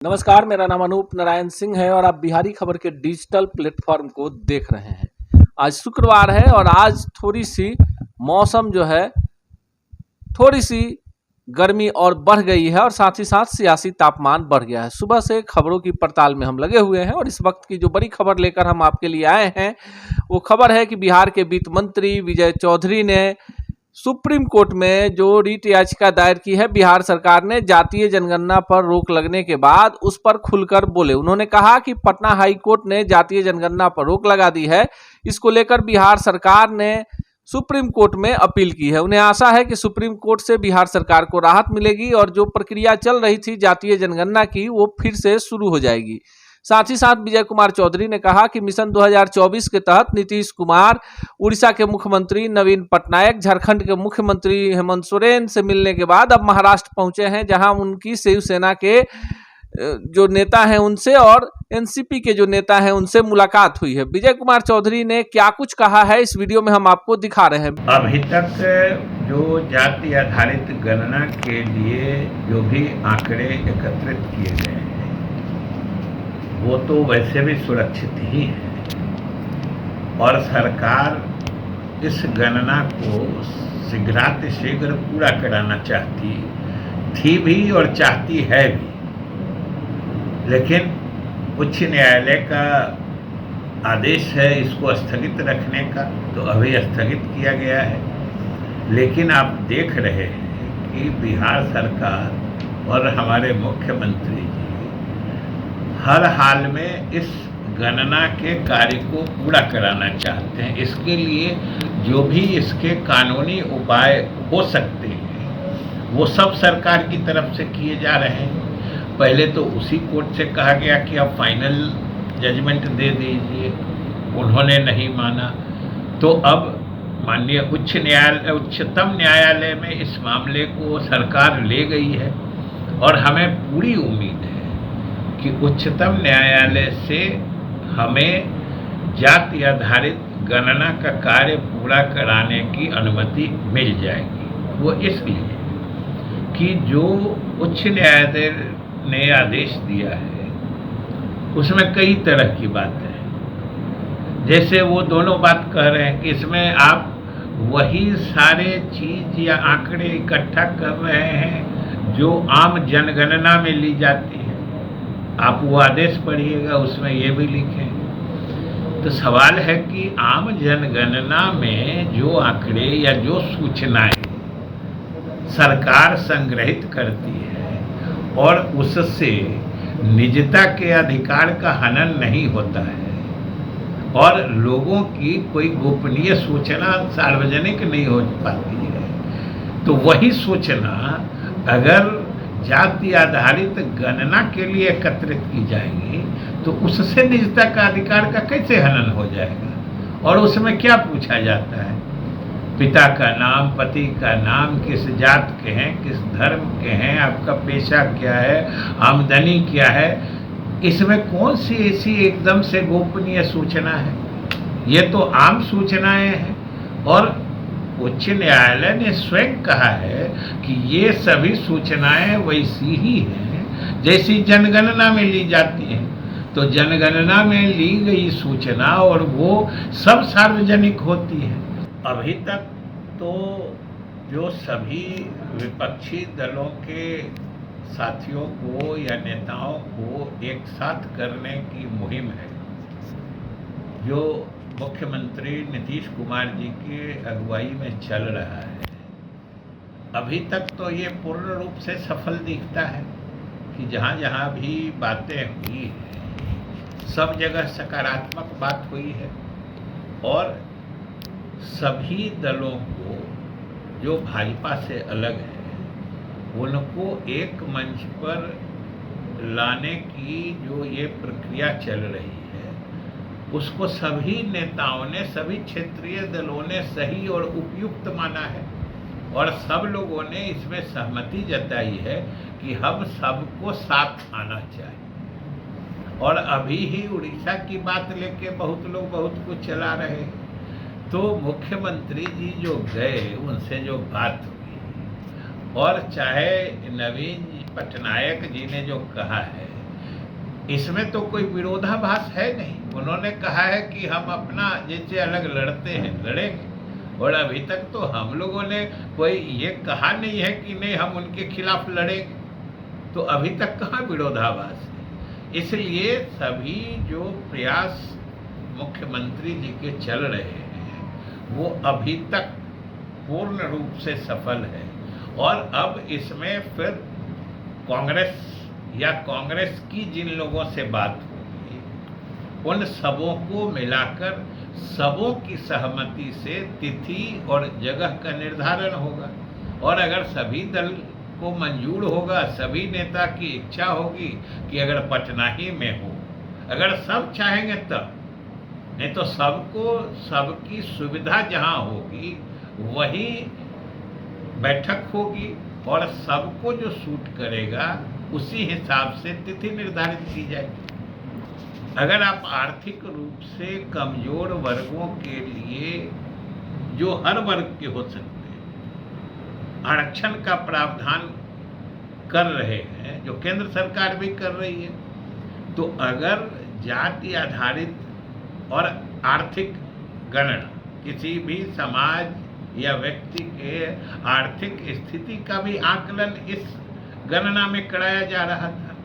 नमस्कार, मेरा नाम अनूप नारायण सिंह है और आप बिहारी खबर के डिजिटल प्लेटफॉर्म को देख रहे हैं। आज शुक्रवार है और आज थोड़ी सी मौसम जो है थोड़ी सी गर्मी और बढ़ गई है और साथ ही साथ सियासी तापमान बढ़ गया है। सुबह से खबरों की पड़ताल में हम लगे हुए हैं और इस वक्त की जो बड़ी खबर लेकर हम आपके लिए आए हैं वो खबर है कि बिहार के वित्त मंत्री विजय चौधरी ने सुप्रीम कोर्ट में जो रिट याचिका दायर की है बिहार सरकार ने जातीय जनगणना पर रोक लगने के बाद उस पर खुलकर बोले। उन्होंने कहा कि पटना हाई कोर्ट ने जातीय जनगणना पर रोक लगा दी है। इसको लेकर बिहार सरकार ने सुप्रीम कोर्ट में अपील की है। उन्हें आशा है कि सुप्रीम कोर्ट से बिहार सरकार को राहत मिलेगी और जो प्रक्रिया चल रही थी जातीय जनगणना की वो फिर से शुरू हो जाएगी। साथ ही साथ विजय कुमार चौधरी ने कहा कि मिशन 2024 के तहत नीतीश कुमार, उड़ीसा के मुख्यमंत्री नवीन पटनायक, झारखंड के मुख्यमंत्री हेमंत सोरेन से मिलने के बाद अब महाराष्ट्र पहुंचे हैं, जहां उनकी शिवसेना के जो नेता हैं उनसे और एनसीपी के जो नेता हैं उनसे मुलाकात हुई है। विजय कुमार चौधरी ने क्या कुछ कहा है इस वीडियो में हम आपको दिखा रहे हैं। अभी तक जो जाति आधारित गणना के लिए जो भी आंकड़े एकत्रित किए गए हैं वो तो वैसे भी सुरक्षित ही है और सरकार इस गणना को शीघ्रातिशीघ्र पूरा कराना चाहती थी भी और चाहती है भी, लेकिन उच्च न्यायालय का आदेश है इसको स्थगित रखने का, तो अभी स्थगित किया गया है। लेकिन आप देख रहे हैं कि बिहार सरकार और हमारे मुख्यमंत्री जी हर हाल में इस गणना के कार्य को पूरा कराना चाहते हैं। इसके लिए जो भी इसके कानूनी उपाय हो सकते हैं वो सब सरकार की तरफ से किए जा रहे हैं। पहले तो उसी कोर्ट से कहा गया कि आप फाइनल जजमेंट दे दीजिए, उन्होंने नहीं माना, तो अब माननीय उच्चतम न्यायालय में इस मामले को सरकार ले गई है और हमें पूरी उम्मीद है कि उच्चतम न्यायालय से हमें जाति आधारित गणना का कार्य पूरा कराने की अनुमति मिल जाएगी। वो इसलिए कि जो उच्च न्यायालय ने आदेश दिया है उसमें कई तरह की बातें हैं। जैसे वो दोनों बात कह रहे हैं कि इसमें आप वही सारे चीज या आंकड़े इकट्ठा कर रहे हैं जो आम जनगणना में ली जाती है। आप वो आदेश पढ़िएगा, उसमें ये भी लिखें। तो सवाल है कि आम जनगणना में जो आंकड़े या जो सूचनाएं सरकार संग्रहित करती है और उससे निजता के अधिकार का हनन नहीं होता है और लोगों की कोई गोपनीय सूचना सार्वजनिक नहीं हो पाती है, तो वही सूचना अगर जाति आधारित गणना के लिए एकत्रित की जाएगी तो उससे निजता का अधिकार का कैसे हनन हो जाएगा। और उसमें क्या पूछा जाता है, पिता का नाम, पति का नाम, किस जात के हैं, किस धर्म के हैं, आपका पेशा क्या है, आमदनी क्या है। इसमें कौन सी ऐसी एकदम से गोपनीय सूचना है? ये तो आम सूचनाएं हैं और उच्च न्यायालय ने स्वयं कहा है कि ये सभी सूचनाएं वैसी ही हैं जैसी जनगणना में ली जाती हैं। तो जनगणना में ली गई सूचना और वो सब सार्वजनिक होती है। अभी तक तो जो सभी विपक्षी दलों के साथियों को या नेताओं को एक साथ करने की मुहिम है जो मुख्यमंत्री नीतीश कुमार जी के अगुवाई में चल रहा है, अभी तक तो ये पूर्ण रूप से सफल दिखता है कि जहाँ जहाँ भी बातें हुई हैं सब जगह सकारात्मक बात हुई है और सभी दलों को जो भाजपा से अलग है उनको एक मंच पर लाने की जो ये प्रक्रिया चल रही है उसको सभी नेताओं ने, सभी क्षेत्रीय दलों ने सही और उपयुक्त माना है और सब लोगों ने इसमें सहमति जताई है कि हम सबको साथ आना चाहिए। और अभी ही उड़ीसा की बात लेके बहुत लोग बहुत कुछ चला रहे हैं, तो मुख्यमंत्री जी जो गए उनसे जो बात हुई और चाहे नवीन पटनायक जी ने जो कहा है इसमें तो कोई विरोधाभास है नहीं। उन्होंने कहा है कि हम अपना जैसे अलग लड़ते हैं लड़ेंगे, और अभी तक तो हम लोगों ने कोई ये कहा नहीं है कि नहीं हम उनके खिलाफ लड़ेंगे, तो अभी तक कहाँ विरोधाभास है। इसलिए सभी जो प्रयास मुख्यमंत्री जी के चल रहे हैं वो अभी तक पूर्ण रूप से सफल है, और अब इसमें फिर कांग्रेस या कांग्रेस की जिन लोगों से बात होगी उन सबों को मिलाकर सबों की सहमति से तिथि और जगह का निर्धारण होगा, और अगर सभी दल को मंजूर होगा, सभी नेता की इच्छा होगी कि अगर पटना ही में हो, अगर सब चाहेंगे तब, नहीं तो सबको सबकी सुविधा जहां होगी वही बैठक होगी, और सबको जो सूट करेगा उसी हिसाब से तिथि निर्धारित की जाएगी। अगर आप आर्थिक रूप से कमजोर वर्गों के लिए, जो हर वर्ग के हो सकते हैं, आरक्षण का प्रावधान कर रहे हैं, जो केंद्र सरकार भी कर रही है, तो अगर जाति आधारित और आर्थिक गणना, किसी भी समाज या व्यक्ति के आर्थिक स्थिति का भी आकलन इस गणना में कराया जा रहा था,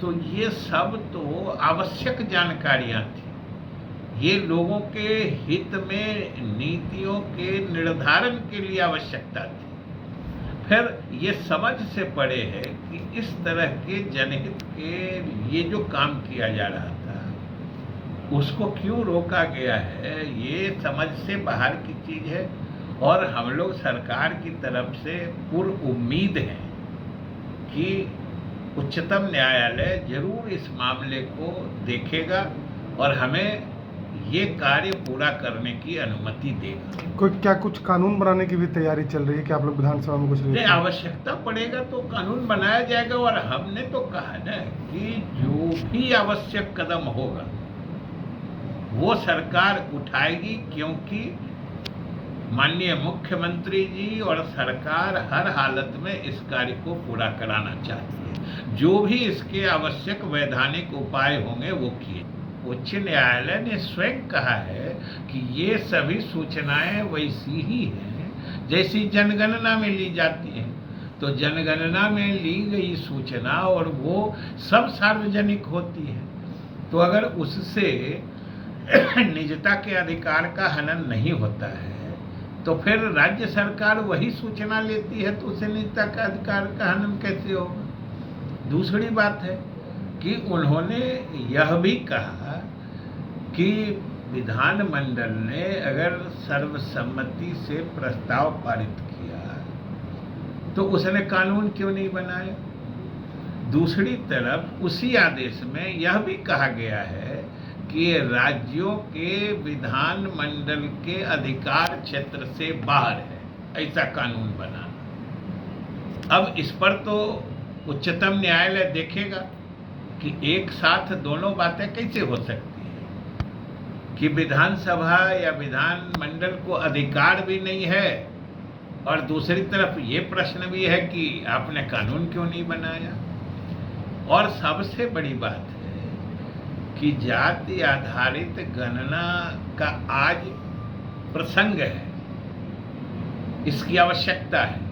तो ये सब तो आवश्यक जानकारियां थी। ये लोगों के हित में नीतियों के निर्धारण के लिए आवश्यकता थी। फिर ये समझ से पड़े है कि इस तरह के जनहित के लिए जो काम किया जा रहा था उसको क्यों रोका गया है, ये समझ से बाहर की चीज है। और हम लोग सरकार की तरफ से पूर्ण उम्मीद है कि उच्चतम न्यायालय जरूर इस मामले को देखेगा और हमें ये कार्य पूरा करने की अनुमति देगा। कोई क्या कुछ कानून बनाने की भी तैयारी चल रही है कि आप लोग विधानसभा में कुछ नहीं, आवश्यकता पड़ेगा तो कानून बनाया जाएगा, और हमने तो कहा ना कि जो भी आवश्यक कदम होगा वो सरकार उठाएगी, क्योंकि माननीय मुख्यमंत्री जी और सरकार हर हालत में इस कार्य को पूरा कराना चाहती है। जो भी इसके आवश्यक वैधानिक उपाय होंगे वो किए। उच्च न्यायालय ने स्वयं कहा है कि ये सभी सूचनाएं वैसी ही हैं जैसी जनगणना में ली जाती हैं। तो जनगणना में ली गई सूचना और वो सब सार्वजनिक होती है, तो अगर उससे निजता के अधिकार का हनन नहीं होता है तो फिर राज्य सरकार वही सूचना लेती है, तो उसे निजता का अधिकार का हनन कैसे होगा। दूसरी बात है कि उन्होंने यह भी कहा कि विधानमंडल ने अगर सर्वसम्मति से प्रस्ताव पारित किया तो उसने कानून क्यों नहीं बनाया। दूसरी तरफ उसी आदेश में यह भी कहा गया है कि राज्यों के विधानमंडल के अधिकार क्षेत्र से बाहर है, ऐसा कानून बनाना। अब इस पर तो उच्चतम न्यायालय देखेगा कि एक साथ दोनों बातें कैसे हो सकती है कि विधानसभा या विधानमंडल को अधिकार भी नहीं है और दूसरी तरफ ये प्रश्न भी है कि आपने कानून क्यों नहीं बनाया। और सबसे बड़ी बात है कि जाति आधारित गणना का आज प्रसंग है, इसकी आवश्यकता है।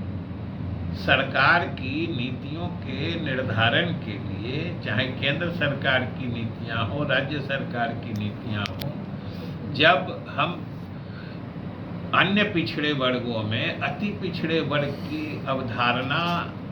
सरकार की नीतियों के निर्धारण के लिए, चाहे केंद्र सरकार की नीतियां हो, राज्य सरकार की नीतियां हो, जब हम अन्य पिछड़े वर्गों में अति पिछड़े वर्ग की अवधारणा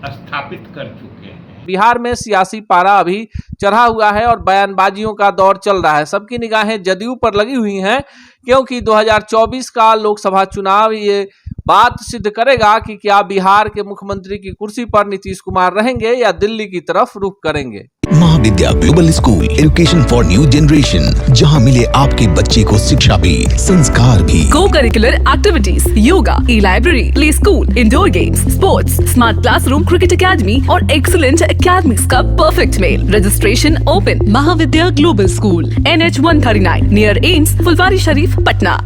स्थापित कर चुके हैं। बिहार में सियासी पारा अभी चढ़ा हुआ है और बयानबाजियों का दौर चल रहा है। सबकी निगाहें जदयू पर लगी हुई हैं, क्योंकि 2024 का लोकसभा चुनाव ये बात सिद्ध करेगा कि क्या बिहार के मुख्यमंत्री की कुर्सी पर नीतीश कुमार रहेंगे या दिल्ली की तरफ रुख करेंगे। Mahavidya global school, education for new generation, जहां मिले आपके बच्चे को शिक्षा भी संस्कार भी। Co-curricular activities, yoga, E library, play school, indoor games, sports, smart classroom, cricket academy और एक्सीलेंट एकेडमिक्स का परफेक्ट मेल। Registration open. Mahavidya global school, NH 139 near AIIMS, Phulwari Sharif, Patna.